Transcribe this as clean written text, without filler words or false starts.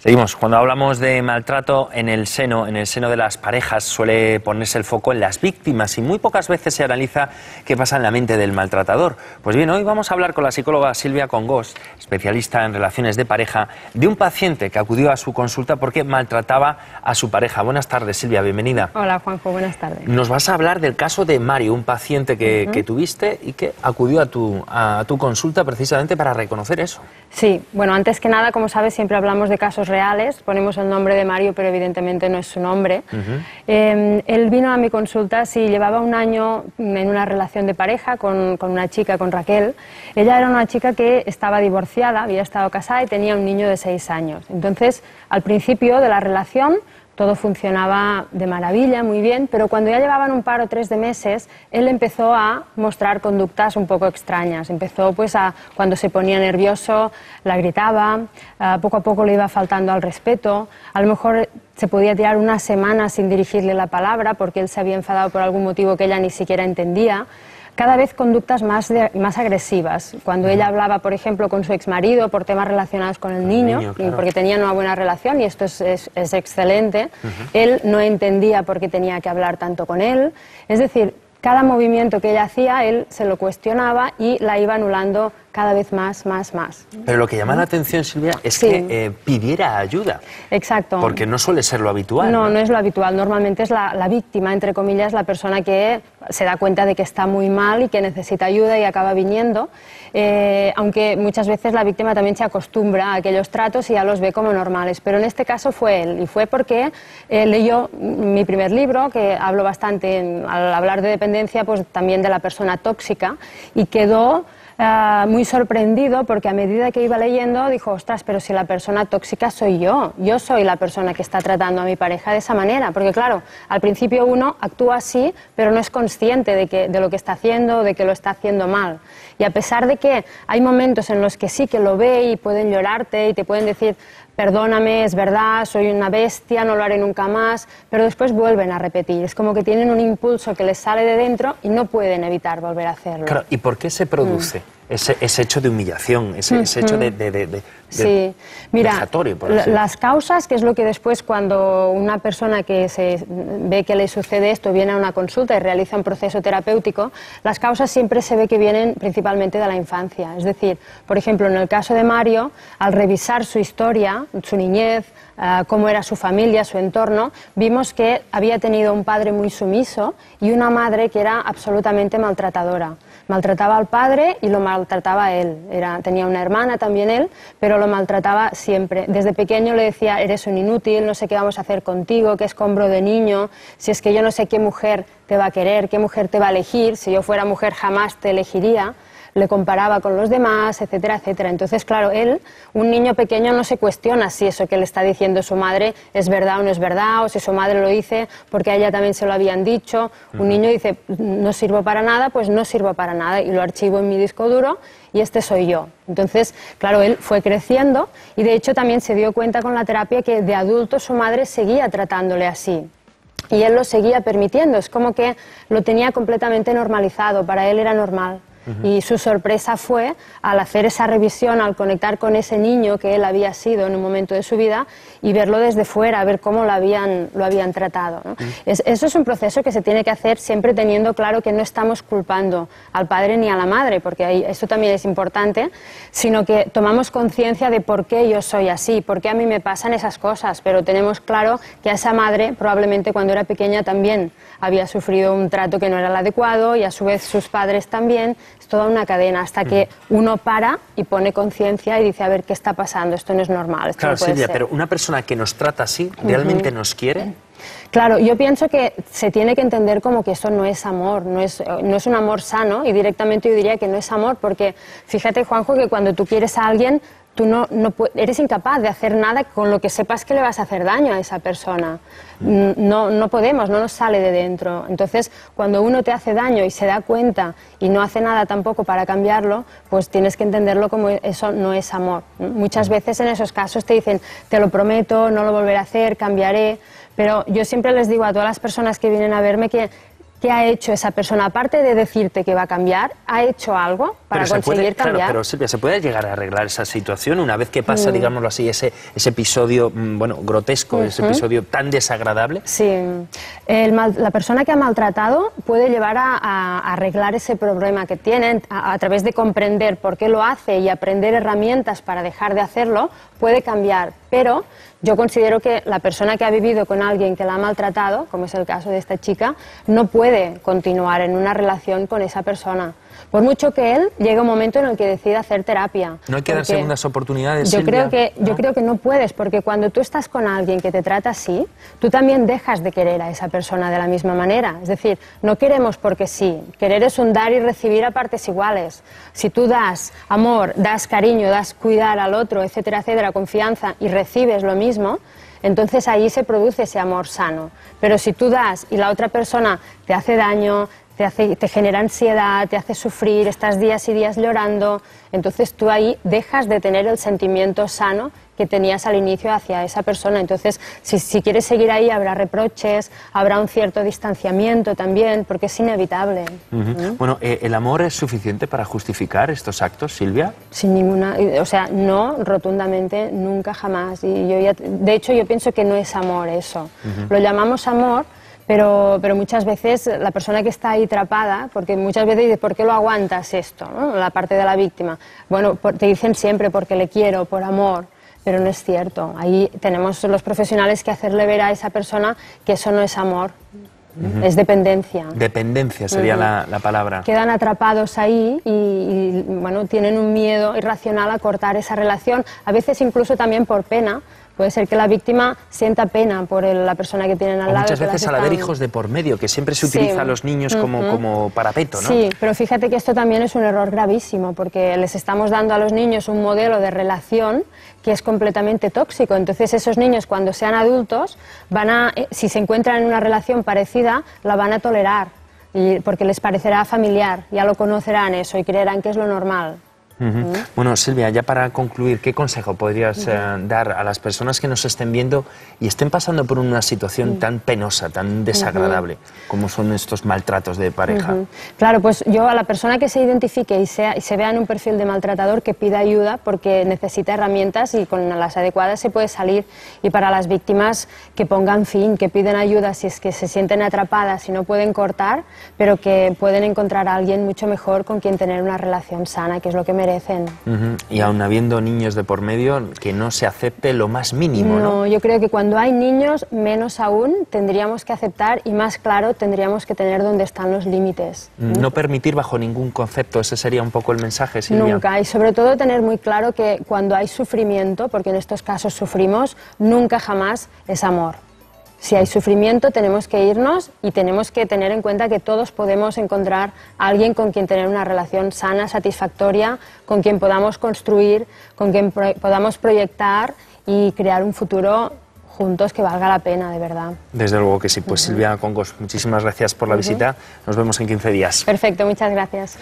Seguimos. Cuando hablamos de maltrato en el seno de las parejas suele ponerse el foco en las víctimas y muy pocas veces se analiza qué pasa en la mente del maltratador. Pues bien, hoy vamos a hablar con la psicóloga Silvia Congós, especialista en relaciones de pareja, de un paciente que acudió a su consulta porque maltrataba a su pareja. Buenas tardes, Silvia, bienvenida. Hola, Juanjo, buenas tardes. Nos vas a hablar del caso de Mario, un paciente que tuviste y que acudió a tu consulta precisamente para reconocer eso. Sí, bueno, antes que nada, como sabes, siempre hablamos de casos reales, ponemos el nombre de Mario, pero evidentemente no es su nombre. Él vino a mi consulta, sí, llevaba un año en una relación de pareja con una chica, con Raquel. Ella era una chica que estaba divorciada, había estado casada y tenía un niño de 6 años. Entonces, al principio de la relación, todo funcionaba de maravilla, muy bien, pero cuando ya llevaban un par o 3 de meses, él empezó a mostrar conductas un poco extrañas. Empezó pues cuando se ponía nervioso, la gritaba, poco a poco le iba faltando al respeto, a lo mejor se podía tirar una semana sin dirigirle la palabra porque él se había enfadado por algún motivo que ella ni siquiera entendía. Cada vez conductas más agresivas. Cuando ella hablaba, por ejemplo, con su exmarido por temas relacionados con el niño, claro, porque tenían una buena relación y esto es excelente, él no entendía por qué tenía que hablar tanto con él. Es decir, cada movimiento que ella hacía, él se lo cuestionaba y la iba anulando cada vez más. Pero lo que llama la atención, Silvia, es que pidiera ayuda. Exacto. Porque no suele ser lo habitual. No es lo habitual. Normalmente es la víctima, entre comillas, la persona que se da cuenta de que está muy mal y que necesita ayuda y acaba viniendo. Aunque muchas veces la víctima también se acostumbra a aquellos tratos y ya los ve como normales. Pero en este caso fue él. Y fue porque leyó mi primer libro, que hablo bastante, al hablar de dependencia, pues también de la persona tóxica, y quedó muy sorprendido porque a medida que iba leyendo dijo, ostras, pero si la persona tóxica soy yo soy la persona que está tratando a mi pareja de esa manera, porque claro, al principio uno actúa así, pero no es consciente de lo que está haciendo, de que lo está haciendo mal. Y a pesar de que hay momentos en los que sí que lo ve y pueden llorarte y te pueden decir, perdóname, es verdad, soy una bestia, no lo haré nunca más, pero después vuelven a repetir. Es como que tienen un impulso que les sale de dentro y no pueden evitar volver a hacerlo. Claro, ¿y por qué se produce ese hecho de humillación, ese hecho sí, mira, vejatorio, por así las causas, que es lo que después cuando una persona que se ve que le sucede esto viene a una consulta y realiza un proceso terapéutico, las causas siempre se ve que vienen principalmente de la infancia. Es decir, por ejemplo, en el caso de Mario, al revisar su historia, su niñez, cómo era su familia, su entorno, vimos que había tenido un padre muy sumiso y una madre que era absolutamente maltratadora. Maltrataba al padre y lo maltrataba a él. Tenía una hermana también él, pero lo maltrataba siempre. Desde pequeño le decía, eres un inútil, no sé qué vamos a hacer contigo, qué escombro de niño, si es que yo no sé qué mujer te va a querer, qué mujer te va a elegir, si yo fuera mujer jamás te elegiría. Le comparaba con los demás, etcétera, etcétera. Entonces, claro, él, un niño pequeño, no se cuestiona si eso que le está diciendo su madre es verdad o no es verdad, o si su madre lo dice porque a ella también se lo habían dicho. Un niño dice, no sirvo para nada, pues no sirvo para nada, y lo archivo en mi disco duro y este soy yo. Entonces, claro, él fue creciendo y de hecho también se dio cuenta con la terapia que de adulto su madre seguía tratándole así. Y él lo seguía permitiendo, es como que lo tenía completamente normalizado, para él era normal. Y su sorpresa fue, al hacer esa revisión, al conectar con ese niño que él había sido en un momento de su vida y verlo desde fuera, ver cómo lo habían tratado, ¿no? Eso es un proceso que se tiene que hacer siempre teniendo claro que no estamos culpando al padre ni a la madre, porque eso también es importante, sino que tomamos conciencia de por qué yo soy así, por qué a mí me pasan esas cosas, pero tenemos claro que a esa madre probablemente cuando era pequeña también había sufrido un trato que no era el adecuado y a su vez sus padres también. Es toda una cadena hasta que uno para y pone conciencia y dice, a ver, ¿qué está pasando? Esto no es normal, esto claro, no puede Silvia, ser. pero una persona que nos trata así, ¿realmente nos quiere? Claro, yo pienso que se tiene que entender como que eso no es amor, no es un amor sano, y directamente yo diría que no es amor, porque fíjate, Juanjo, que cuando tú quieres a alguien, tú eres incapaz de hacer nada con lo que sepas que le vas a hacer daño a esa persona. No podemos, no nos sale de dentro. Entonces, cuando uno te hace daño y se da cuenta y no hace nada tampoco para cambiarlo, pues tienes que entenderlo como eso no es amor. Muchas veces en esos casos te dicen, te lo prometo, no lo volveré a hacer, cambiaré, pero yo siempre les digo a todas las personas que vienen a verme que ¿qué ha hecho esa persona? Aparte de decirte que va a cambiar, ¿ha hecho algo para conseguir cambiar? Claro, pero Silvia, ¿se puede llegar a arreglar esa situación una vez que pasa, digámoslo así, ese episodio, bueno, grotesco, ese episodio tan desagradable? Sí, la persona que ha maltratado puede llevar a arreglar ese problema que tienen a través de comprender por qué lo hace y aprender herramientas para dejar de hacerlo, puede cambiar, pero yo considero que la persona que ha vivido con alguien que la ha maltratado, como es el caso de esta chica, no puede continuar en una relación con esa persona. Por mucho que él llegue un momento en el que decida hacer terapia. ¿No hay que dar segundas oportunidades, yo Silvia? Yo creo que no puedes, porque cuando tú estás con alguien que te trata así, tú también dejas de querer a esa persona de la misma manera. Es decir, no queremos porque sí. Querer es un dar y recibir a partes iguales. Si tú das amor, das cariño, das cuidar al otro, etcétera, etcétera, confianza, y recibes lo mismo, entonces ahí se produce ese amor sano. Pero si tú das y la otra persona te hace daño, te genera ansiedad, te hace sufrir, estás días y días llorando, entonces tú ahí dejas de tener el sentimiento sano que tenías al inicio hacia esa persona. Entonces, si quieres seguir ahí, habrá reproches, habrá un cierto distanciamiento también, porque es inevitable. Bueno, ¿el amor es suficiente para justificar estos actos, Silvia? Sin ninguna, o sea, no, rotundamente, nunca, jamás. Y de hecho, yo pienso que no es amor eso. Lo llamamos amor, pero muchas veces la persona que está ahí atrapada, porque muchas veces dice, ¿por qué lo aguantas esto? ¿No? La parte de la víctima. Bueno, te dicen siempre porque le quiero, por amor, pero no es cierto. Ahí tenemos los profesionales que hacerle ver a esa persona que eso no es amor, es dependencia. Dependencia sería la palabra. Quedan atrapados ahí y, bueno, tienen un miedo irracional a cortar esa relación, a veces incluso también por pena. Puede ser que la víctima sienta pena por la persona que tienen al lado. Muchas veces al haber hijos de por medio, que siempre se utiliza a los niños como parapeto, ¿no? Sí, pero fíjate que esto también es un error gravísimo, porque les estamos dando a los niños un modelo de relación que es completamente tóxico. Entonces esos niños, cuando sean adultos, si se encuentran en una relación parecida, la van a tolerar, porque les parecerá familiar, ya lo conocerán eso y creerán que es lo normal. Bueno, Silvia, ya para concluir, ¿qué consejo podrías dar a las personas que nos estén viendo y estén pasando por una situación tan penosa, tan desagradable, como son estos maltratos de pareja? Claro, pues yo a la persona que se identifique y se vea en un perfil de maltratador, que pida ayuda porque necesita herramientas y con las adecuadas se puede salir. Y para las víctimas, que pongan fin, que piden ayuda si es que se sienten atrapadas y no pueden cortar, pero que pueden encontrar a alguien mucho mejor con quien tener una relación sana, que es lo que merecen. Y aun habiendo niños de por medio, que no se acepte lo más mínimo, ¿no? No, yo creo que cuando hay niños, menos aún tendríamos que aceptar y más claro tendríamos que tener dónde están los límites. No permitir bajo ningún concepto, ese sería un poco el mensaje, Silvia. Nunca, y sobre todo tener muy claro que cuando hay sufrimiento, porque en estos casos sufrimos, nunca jamás es amor. Si hay sufrimiento tenemos que irnos y tenemos que tener en cuenta que todos podemos encontrar a alguien con quien tener una relación sana, satisfactoria, con quien podamos construir, con quien podamos proyectar y crear un futuro juntos que valga la pena, de verdad. Desde luego que sí. Pues Silvia Congos, muchísimas gracias por la visita. Nos vemos en 15 días. Perfecto, muchas gracias.